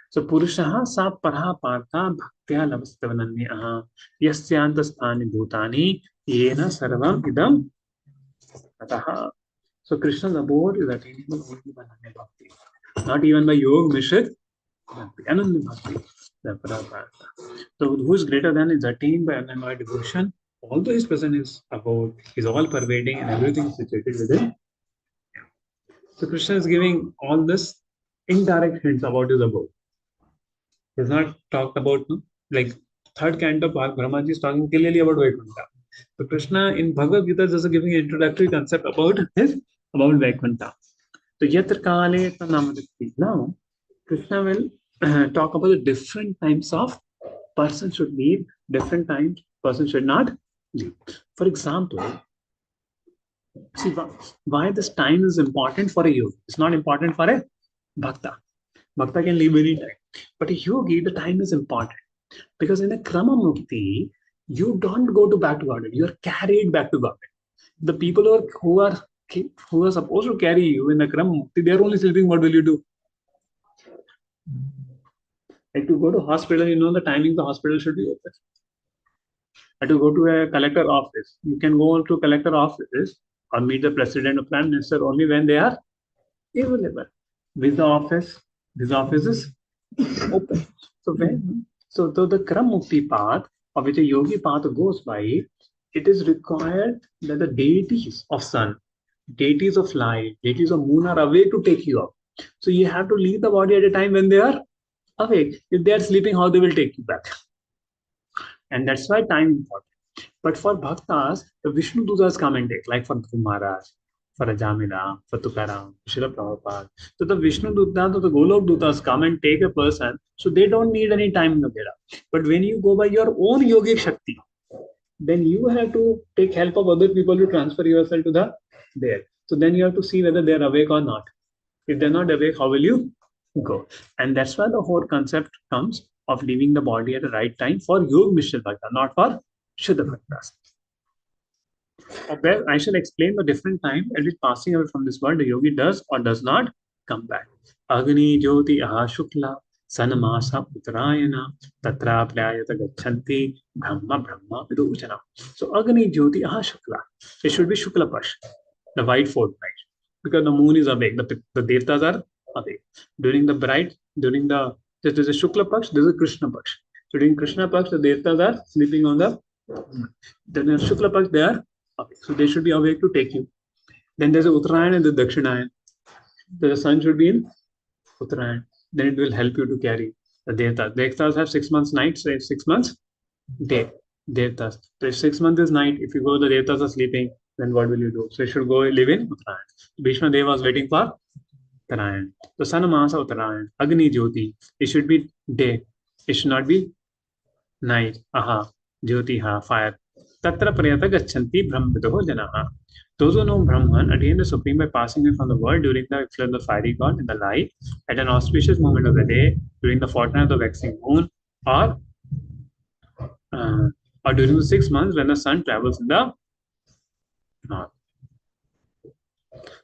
So Purushaha sa parha partha bhaktya lavasthavananyaha yasyanta sthani bhutani yena sarvam idam ataha. So Krishna's abode is attainable only by Ananya Bhakti. Not even by Yoga Mishra Bhakti. Ananya Bhakti. The parha partha. So who is greater than is attained by Ananya devotion. Although his presence is abode, is all pervading and everything is situated within. So Krishna is giving all this indirect hints about his abode. He has not talked about like third canto part. Brahmaji is talking clearly about Vaikuntha. So Krishna in Bhagavad Gita is also giving an introductory concept about Vaikuntha. So Yatra Kale Tanamadikti. Now Krishna will talk about the different times of person should leave, different times person should not. For example, see why this time is important for a yogi. It's not important for a bhakta. Bhakta can leave any time. But a yogi, the time is important. Because in a krama mukti, you don't go back to Godhead. You are carried back to Godhead. The people who are supposed to carry you in the krama mukti, they are only sleeping. What will you do? Like to go to hospital, you know the timing the hospital should be open. To go to a collector office. You can go to collector office or meet the president or prime minister only when they are available. With the office, this office is open. So the Kram Mukti path, of which a yogi path goes by, it is required that the deities of sun, deities of light, deities of moon are awake to take you up. So you have to leave the body at a time when they are awake. If they are sleeping, how they will take you back? And that's why time is important. But for bhaktas, the Vishnu Dutas come and take, like for Dhru Maharaj, for Ajamila, for Tukaram, Srila Prabhupada. So the Vishnu Dutas or the Golok Dutas come and take a person, so they don't need any time in the Veda. But when you go by your own yogic Shakti, then you have to take help of other people to transfer yourself to there. So then you have to see whether they are awake or not. If they're not awake, how will you go? And that's why the whole concept comes of leaving the body at the right time for Yog Mishra Bhakta, not for Shuddha Bhaktas. Where I shall explain the different time at which passing away from this world the yogi does or does not come back. Agni Jyoti Aha Shukla Sanamasa Uttarayana Tatra Playata Gachanti Brahma Viduchana. So Agni Jyoti Aha Shukla. It should be Shukla Pash, the white fortnight, because the moon is awake, the Devtas are awake. During the there's a Shukla Paksh, there's a Krishna Paksh. So during Krishna Paksh, the Devtas are sleeping on the then in Shukla Paksh, they are awake. So they should be awake to take you. Then there's a Uttarayan and the Dakshinayan. The sun should be in Uttarayan. then it will help you to carry the Devatas. Devatas have 6 months night, so 6 months day. Devatas. So if 6 months is night, if you go, the Devatas are sleeping, then what will you do? So you should go live in Uttarayan. Bhishma Deva was waiting for Uttarayan. So Sanamasa Uttarayan, Agni Jyoti. It should be day. It should not be night. Aha, Jyoti ha, fire. Tatra Prayata Gachanti Brahmvidoho Janaha. Those who know Brahman attain the supreme by passing away from the world during the eclipse of the fiery god in the light, at an auspicious moment of the day, during the fortnight of the waxing moon, or uh, or during the 6 months when the sun travels in the north.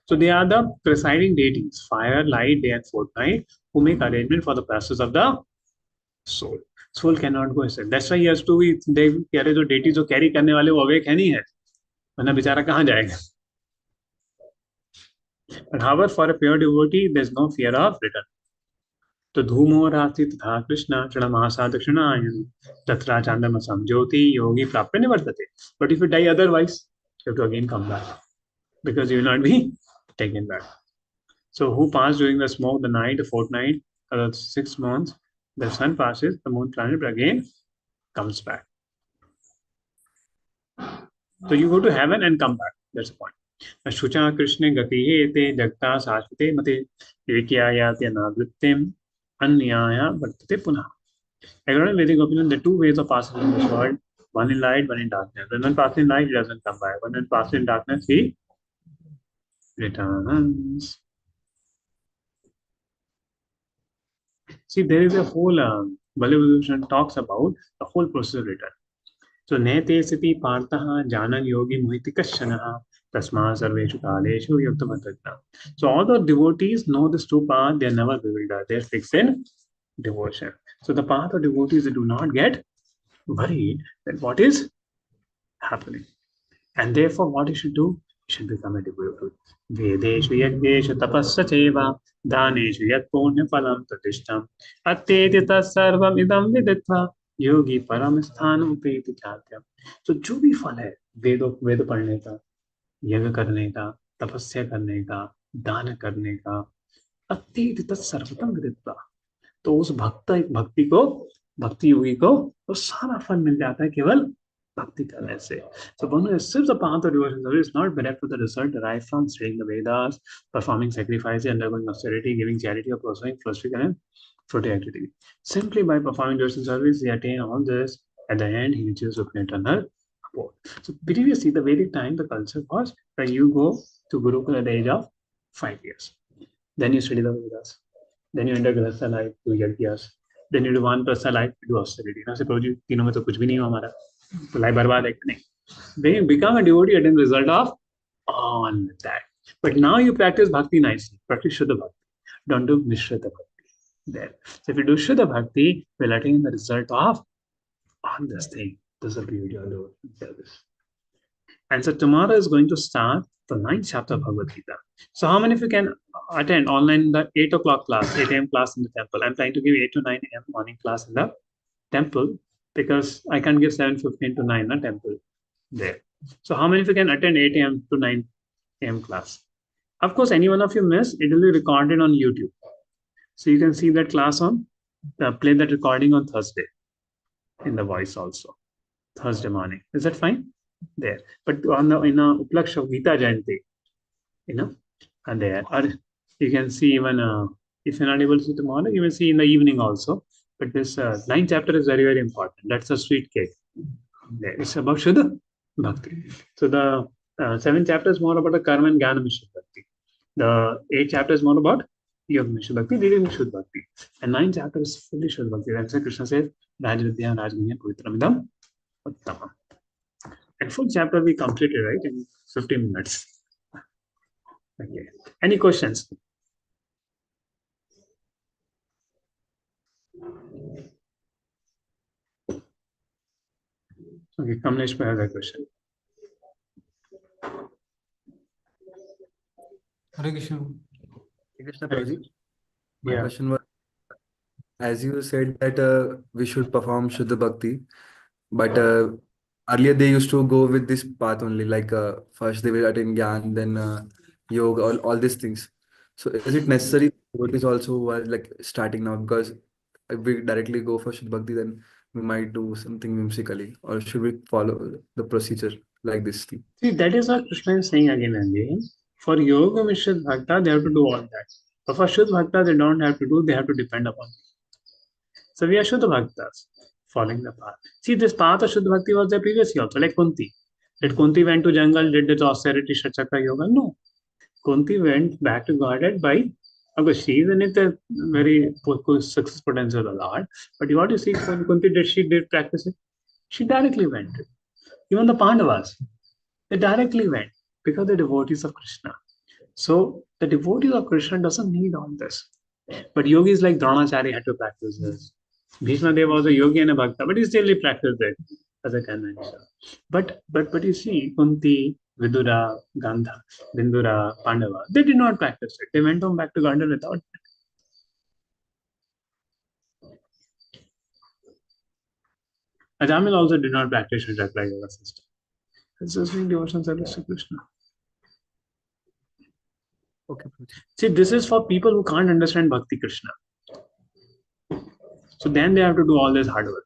So they are the presiding deities, fire, light, day, and fortnight, who make arrangement for the passage of the soul. Soul cannot go aside. That's why he has to be. They कह रहे जो deities जो carry करने वाले वो awake है नहीं है, वरना बेचारा कहाँ जाएगा? But however, for a pure devotee, there's no fear of return. तो धूमो रात्रि तथा कृष्ण क्षणमासा दक्षिणायन तत्रा चांदमसम ज्योति योगी प्राप्त निवर्तते. But if you die otherwise, you have to again come back because you will not be taken back. So who passed during the smoke, the night, the fortnight, the 6 months, the sun passes, the moon planet again comes back. So you go to heaven and come back. That's the point. शुचा कृष्णे गति ते जगता शाश्वते मते एकियायाति अनावृत्तिम अन्याया वर्तते पुनः. According to Vedic opinion, there are two ways of passing in this world: one in light, one in darkness. When one passes in light, he doesn't come back. When one passes in darkness, he returns. See, there is a whole Bollywood talks about the whole process of return. So nete siti partha janan yogi muhiti kashana tasma sarveshu kaleshu yuktamatagna. So all the devotees know this true path, they are never bewildered, they are fixed in devotion. So the path of devotees, they do not get worried that what is happening. And therefore what you should do? You should become a devotee. Vedeshu yajneshu tapasya cheva daneshu yat punya phalam pratishtam atteti tat sarvam idam viditva योगी परम स्थान उपेति चात्यम. तो जो भी फल है वेद पढ़ने का, यज्ञ करने का, तपस्या करने का, दान करने का, अतीत तत्सर्वतम विदित्वा, तो उस भक्ति योगी को वो सारा फल मिल जाता है केवल भक्ति करने से. So one who serves the path of devotion is not bereft of the result derived from studying the Vedas, performing sacrifices, undergoing austerity, giving charity, or pursuing philosophical and fruity activity. Simply by performing devotion service, he attain all this. At the end, he reaches open eternal abode. So previously, the Vedic time, the culture was that you go to Gurukul at the age of 5 years. Then you study the Vedas. Then you enter Grihastha life, do yajnas. Then you do Vanprastha life, do austerity. Now say, Prabhuji, तीनों में तो कुछ भी नहीं हुआ हमारा, तो life बर्बाद है नहीं. Then you become a devotee at the result of all that. But now you practice bhakti nicely. Practice Shuddha bhakti. Don't do Mishrita bhakti. There. So if you do Shuddha bhakti, we'll attain the result of all this thing. This is the beauty of devotion service. And so tomorrow is going to start the 9th chapter of Bhagavad Gita. So how many of you can attend online the 8 o'clock class, 8 a.m. class in the temple? I'm trying to give 8 to 9 a.m. morning class in the temple because I can't give 7:15 to 9 in the temple there. So how many of you can attend 8 a.m. to 9 a.m. class? Of course, any one of you miss, it will be recorded on YouTube. So you can see that class on, play that recording on Thursday in the voice also, Thursday morning. Is that fine? There. But on the, in a Uplaksha of Gita Jayanthi, and there. Or you can see even, if you're not able to see tomorrow, you will see in the evening also. But this 9th chapter is very, very important. That's a sweet cake. There. It's about Shuddha Bhakti. So the 7th chapter is more about the Karma and Jnana Mishra Bhakti. The 8th chapter is more about Yoga Mishra Bhakti, Didi Mishra Bhakti. And 9th chapter is fully Shuddha Bhakti. That's why Krishna says, Rajvidya Rajganya Pavitramidam Uttama. And full chapter we completed, right, in 15 minutes. Okay. Any questions? Okay, Kamlesh has a question. Hare Krishna. Hare Krishna, Prabhuji. My Yeah. question was, as you said that we should perform Shuddha Bhakti, but earlier they used to go with this path only, like first they will attain Gyan, then Yoga, all these things. So is it necessary devotees also who are like starting now? Because if we directly go for Shuddha Bhakti, then we might do something whimsically, or should we follow the procedure like this thing? See, that is what Krishna is saying again and again. For Yoga Mishra Bhakta, they have to do all that. But for Shuddha Bhakta, they don't have to do, they have to depend upon. So we are Shuddha Bhaktas, following the path. See, this path of Shuddha Bhakti was there previously also, like Kunti. Did Kunti went to jungle, did this austerity Shachakra Yoga? No. Kunti went back to Godhead by, of course, she is in it a very success potential a lot. But what you see, when Kunti did, she did practice it. She directly went. Even the Pandavas, they directly went because they're devotees of Krishna. So the devotees of Krishna doesn't need all this. But yogis like Dronacharya had to practice this. Bhishma Dev was a yogi and a bhakta, but he still practiced it as a convention. But you see, Kunti, Vidura, Gandha, Bindura, Pandava, they did not practice it. They went on back to Gandha without. Ajamil also did not practice Chakra Yoga system. It's just being devotion service to Krishna. Okay. See, this is for people who can't understand Bhakti Krishna. So then they have to do all this hard work.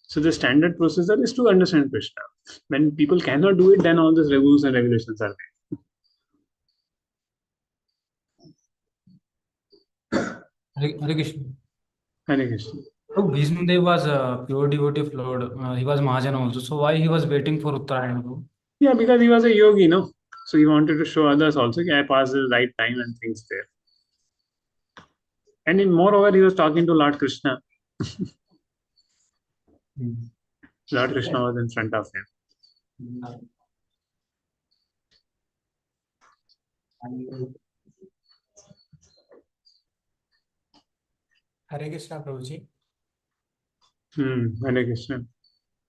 So the standard procedure is to understand Krishna. When people cannot do it, then all these rules and regulations are Hare Hare Krishna. there. Hare Krishna. So Bhishma Dev was a pure devotee of Lord. He was Mahajan also. So why he was waiting for Uttarayan, bro? Yeah, because he was a yogi, no? So he wanted to show others also that I passed the right time and things there. And in moreover, he was talking to Lord Krishna. Lord Krishna was in front of him. Hare Krishna, Prabhuji. Hare Krishna.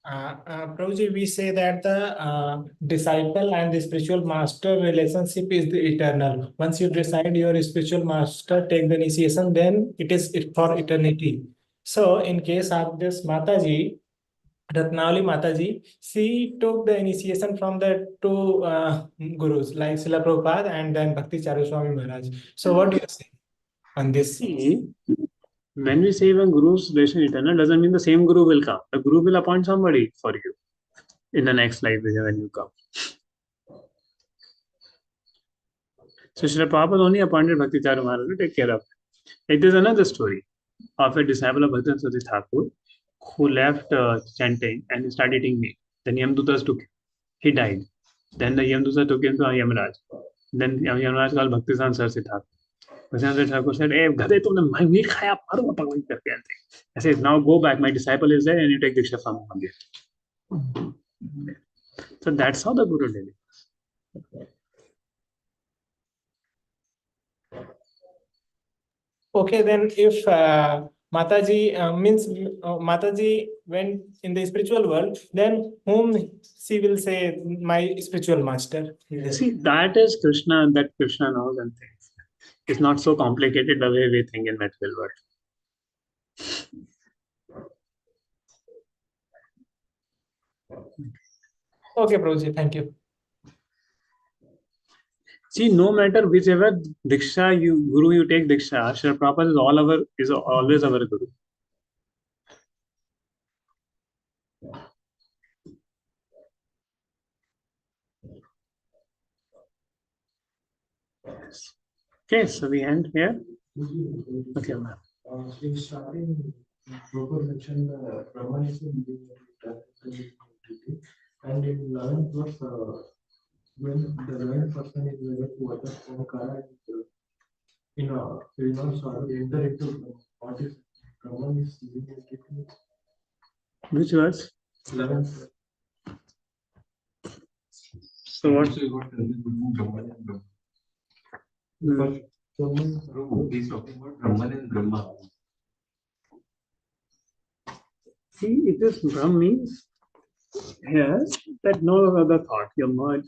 Prabhuji, we say that the disciple and the spiritual master relationship is the eternal. Once you decide your spiritual master take the initiation, then it is for eternity. So, in case of this Mataji, Ratnavali Mataji, she took the initiation from the two gurus like Srila Prabhupada and then Bhakti Charu Swami Maharaj. So, what do you say on this? See, when we say when Guru's relation eternal, doesn't mean the same Guru will come. The Guru will appoint somebody for you in the next life when you come. So Srila Prabhupada only appointed Bhakti Charu Maharaj to take care of it. It is another story of a disciple of Bhakti Sati Thakur who left chanting and he started eating meat. Then Yamdutas took him. He died. Then the Yamdutas took him to Yamaraj. Then Yamaraj called Bhakti Sati Thakur. Bhakti Thakur said, "Hey, Gade, tumne my meat khaya, maru pakwa karke ante." I said, "Now go back. My disciple is there, and you take Diksha from him again." So that's how the Guru did it. Okay, then if Mataji means Mataji went in the spiritual world, then whom she will say my spiritual master? See, that is Krishna, that Krishna knows and things. It's not so complicated the way we think in material world. Okay, Prabhuji, thank you. See, no matter whichever Diksha Guru you take Diksha, Srila Prabhupada is always our Guru. Okay, so we end here. Okay, ma'am. In starting, Prabhupada mentioned Brahman is and in 11th verse, when the learned person is able to understand Omkara in a sort of enter into what is Brahman is living. Which verse? 11th. So what? Brahman and Brahma. He's talking about Brahman and Brahma. See, it is Brahm means here that no other thought, you merge,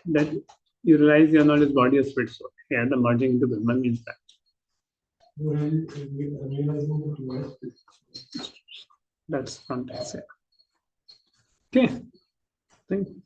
that you realize you're not his body or spirit soul. Here, the merging into Brahman means that. That's context. Okay. Thank you.